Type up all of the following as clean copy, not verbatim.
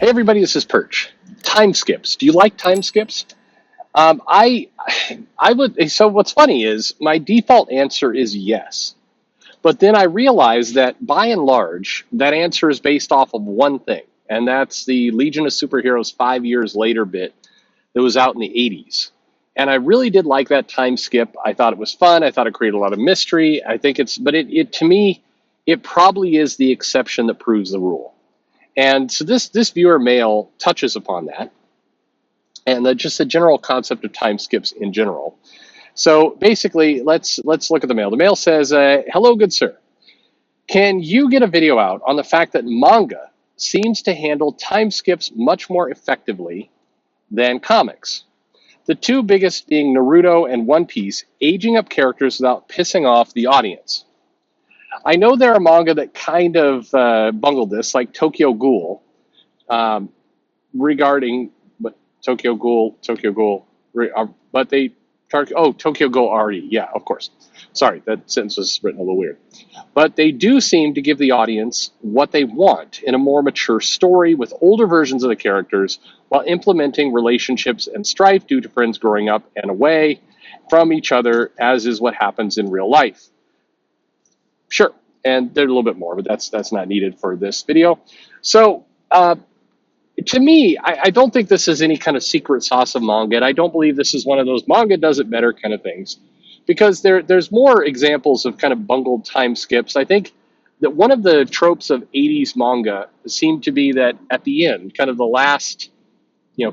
Hey everybody, this is Perch. Time skips. Do you like time skips? I would. So what's funny is my default answer is yes, but then I realized that by and large that answer is based off of one thing, and that's the Legion of Superheroes 5 years later bit that was out in the '80s. And I really did like that time skip. I thought it was fun. I thought it created a lot of mystery. I think it to me, it probably is the exception that proves the rule. And so this viewer mail touches upon that, and just the general concept of time skips in general. So basically, let's look at the mail. The mail says, "Hello, good sir. Can you get a video out on the fact that manga seems to handle time skips much more effectively than comics? The two biggest being Naruto and One Piece, aging up characters without pissing off the audience. I know there are manga that kind of bungled this, like Tokyo Ghoul, um, regarding but Tokyo Ghoul, but they Tokyo Ghoul RE, yeah, of course. Sorry, that sentence was written a little weird. But they do seem to give the audience what they want in a more mature story with older versions of the characters while implementing relationships and strife due to friends growing up and away from each other, as is what happens in real life. Sure, and there's a little bit more, but that's not needed for this video. So, to me, I don't think this is any kind of secret sauce of manga, and I don't believe this is one of those manga does it better kind of things, because there's more examples of kind of bungled time skips. I think that one of the tropes of '80s manga seemed to be that at the end, kind of the last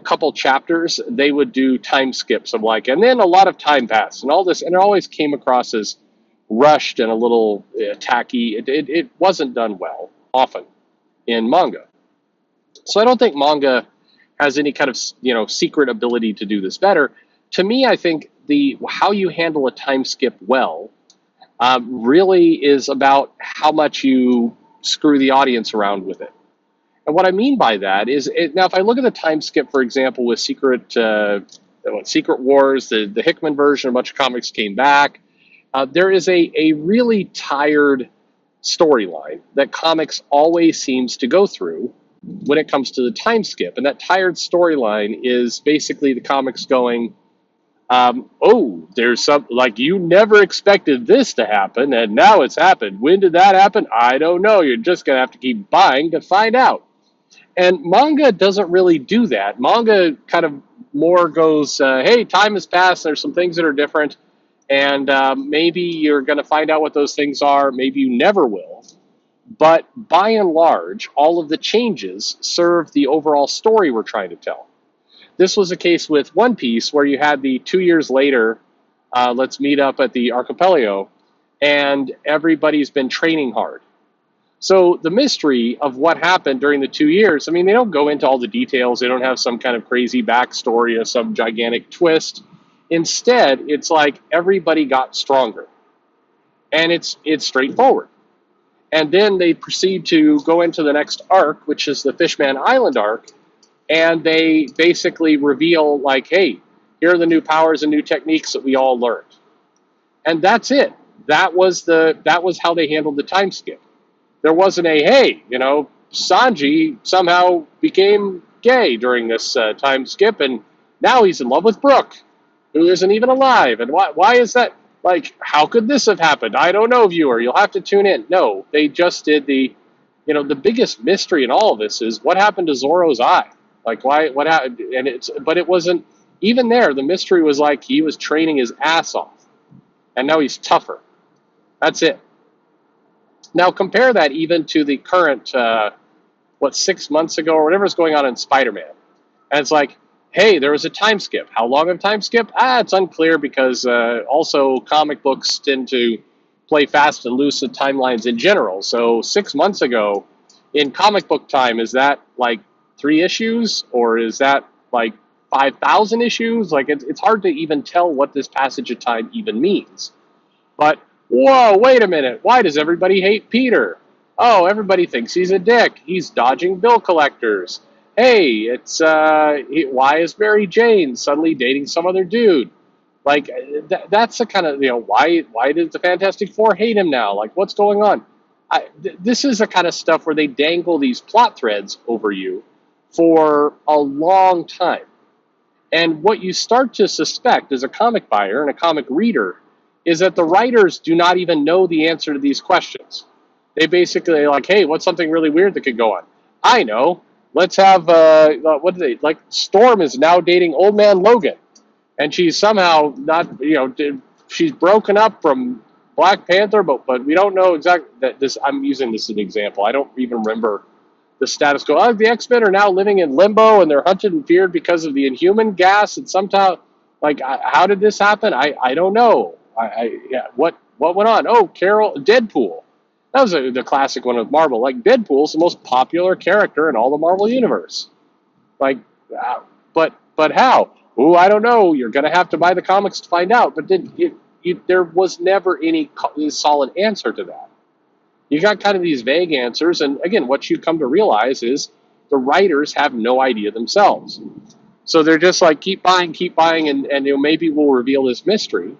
couple chapters, they would do time skips of like, and then a lot of time passed and all this, and it always came across as rushed and a little tacky. It wasn't done well often in manga. So I don't think manga has any kind of secret ability to do this better. To me, I think the how you handle a time skip well really is about how much you screw the audience around with it. And what I mean by that is, now if I look at the time skip, for example, with Secret Wars, the Hickman version, a bunch of comics came back. There is a really tired storyline that comics always seems to go through when it comes to the time skip. And that tired storyline is basically the comics going, there's some, like, you never expected this to happen, and now it's happened. When did that happen? I don't know. You're just going to have to keep buying to find out. And manga doesn't really do that. Manga kind of more goes, hey, time has passed. There's some things that are different. And maybe you're going to find out what those things are. Maybe you never will. But by and large, all of the changes serve the overall story we're trying to tell. This was the case with One Piece, where you had the 2 years later, let's meet up at the archipelago, and everybody's been training hard. So the mystery of what happened during the 2 years, I mean, they don't go into all the details. They don't have some kind of crazy backstory or some gigantic twist. Instead, it's like everybody got stronger. And it's straightforward. And then they proceed to go into the next arc, which is the Fishman Island arc, and they basically reveal, like, hey, here are the new powers and new techniques that we all learned. And that's it. That was how they handled the time skip. There wasn't a, hey, Sanji somehow became gay during this time skip, and now he's in love with Brooke, who isn't even alive. And why is that? Like, how could this have happened? I don't know, viewer. You'll have to tune in. No, they just did the biggest mystery in all of this is what happened to Zoro's eye. Like, what happened? But it wasn't, even there, the mystery was like he was training his ass off, and now he's tougher. That's it. Now compare that even to the current, 6 months ago or whatever is going on in Spider-Man. And it's like, hey, there was a time skip. How long of a time skip? It's unclear because also comic books tend to play fast and loose with timelines in general. So 6 months ago, in comic book time, is that like 3 issues? Or is that like 5,000 issues? Like, it's hard to even tell what this passage of time even means. But, whoa, wait a minute. Why does everybody hate Peter? Oh, everybody thinks he's a dick. He's dodging bill collectors. Hey, it's why is Mary Jane suddenly dating some other dude? Like, that's the kind of, why did the Fantastic Four hate him now? Like, what's going on? This is the kind of stuff where they dangle these plot threads over you for a long time. And what you start to suspect as a comic buyer and a comic reader is that the writers do not even know the answer to these questions. They basically are like, hey, what's something really weird that could go on? I know. Let's have, what do they, like, Storm is now dating Old Man Logan. And she's somehow not, she's broken up from Black Panther, but we don't know exactly that this, I'm using this as an example. I don't even remember the status quo. Oh, the X-Men are now living in limbo and they're hunted and feared because of the Inhuman gas. And somehow, like, how did this happen? I don't know. What went on? Oh, Deadpool. That was the classic one of Marvel. Like, Deadpool's the most popular character in all the Marvel universe. Like, but how? Oh, I don't know. You're gonna have to buy the comics to find out. But there was never any solid answer to that. You got kind of these vague answers, and again, what you come to realize is the writers have no idea themselves. So they're just like, keep buying, and maybe we'll reveal this mystery.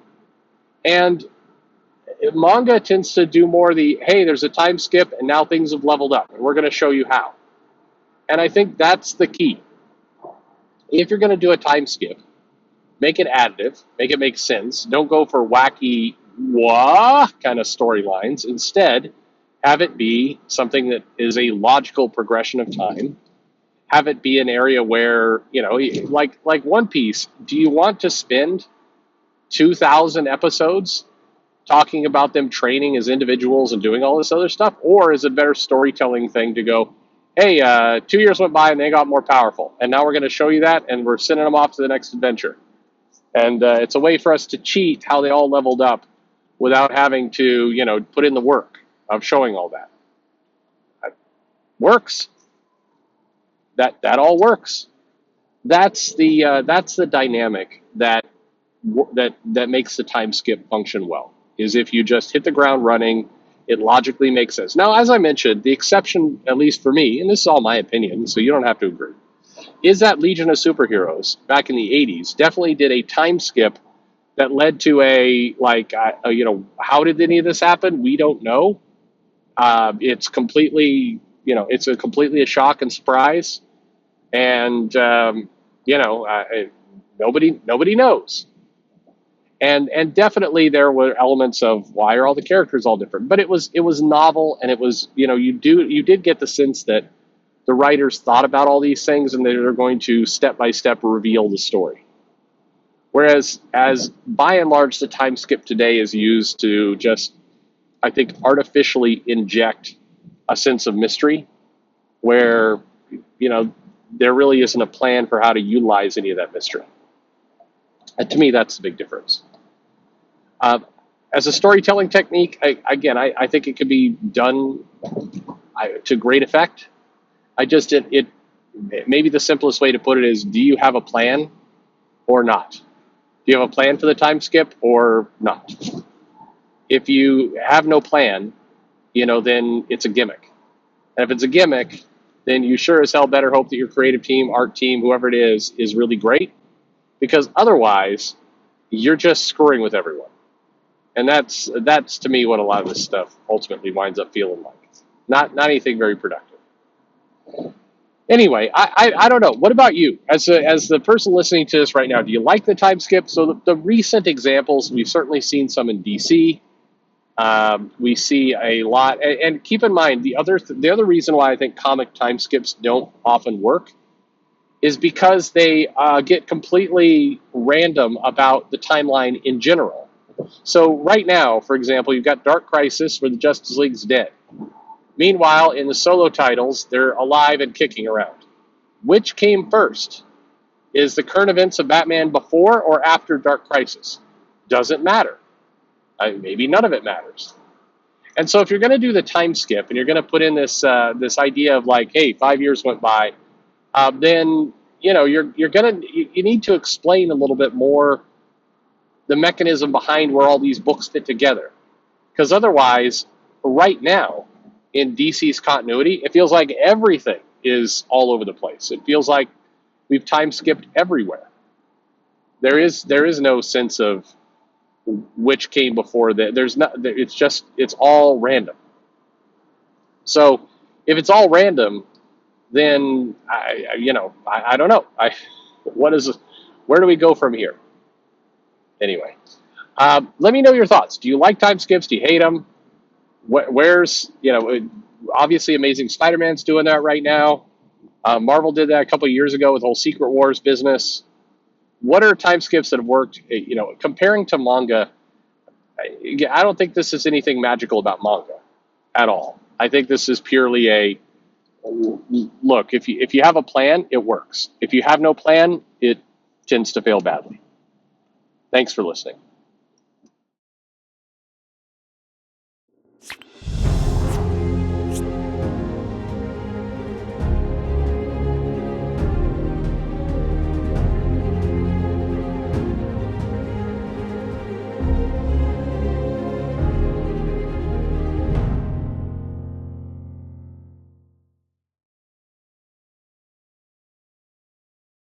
And manga tends to do more the, hey, there's a time skip, and now things have leveled up, and we're going to show you how. And I think that's the key. If you're going to do a time skip, make it additive, make it make sense. Don't go for wacky, wah kind of storylines. Instead, have it be something that is a logical progression of time. Have it be an area where, like One Piece, do you want to spend 2,000 episodes talking about them training as individuals and doing all this other stuff? Or is it a better storytelling thing to go, hey, 2 years went by and they got more powerful, and now we're going to show you that, and we're sending them off to the next adventure. And it's a way for us to cheat how they all leveled up without having to, put in the work of showing all that. That works. That all works. That's the dynamic that makes the time skip function well. Is if you just hit the ground running, it logically makes sense. Now, as I mentioned, the exception, at least for me, and this is all my opinion, so you don't have to agree, is that Legion of Superheroes back in the 80s definitely did a time skip that led to how did any of this happen? We don't know. It's completely, it's completely a shock and surprise. And, nobody knows. And definitely there were elements of why are all the characters all different, but it was novel, and it was, you did get the sense that the writers thought about all these things and they're going to step by step reveal the story. Whereas, as by and large, the time skip today is used to just, I think, artificially inject a sense of mystery where, there really isn't a plan for how to utilize any of that mystery. And to me, that's the big difference. As a storytelling technique, I think it could be done to great effect. Maybe the simplest way to put it is, do you have a plan or not? Do you have a plan for the time skip or not? If you have no plan, then it's a gimmick. And if it's a gimmick, then you sure as hell better hope that your creative team, art team, whoever it is really great. Because otherwise, you're just screwing with everyone. And that's to me what a lot of this stuff ultimately winds up feeling like. Not anything very productive. Anyway, I don't know. What about you? As the person listening to this right now, do you like the time skip? So the recent examples, we've certainly seen some in DC. We see a lot, and keep in mind the other reason why I think comic time skips don't often work is because they get completely random about the timeline in general. So right now, for example, you've got Dark Crisis where the Justice League's dead. Meanwhile, in the solo titles, they're alive and kicking around. Which came first? Is the current events of Batman before or after Dark Crisis? Doesn't matter. Maybe none of it matters. And so if you're going to do the time skip and you're going to put in this idea of like, hey, 5 years went by, then you need to explain a little bit more the mechanism behind where all these books fit together. Because otherwise, right now, in DC's continuity, it feels like everything is all over the place. It feels like we've time skipped everywhere. There is no sense of which came before that. It's all random. So if it's all random, then I don't know. What is where do we go from here? Anyway, let me know your thoughts. Do you like time skips? Do you hate them? Where's obviously Amazing Spider-Man's doing that right now. Marvel did that a couple of years ago with the whole Secret Wars business. What are time skips that have worked? Comparing to manga, I don't think this is anything magical about manga at all. I think this is purely a look. If you have a plan, it works. If you have no plan, it tends to fail badly. Thanks for listening.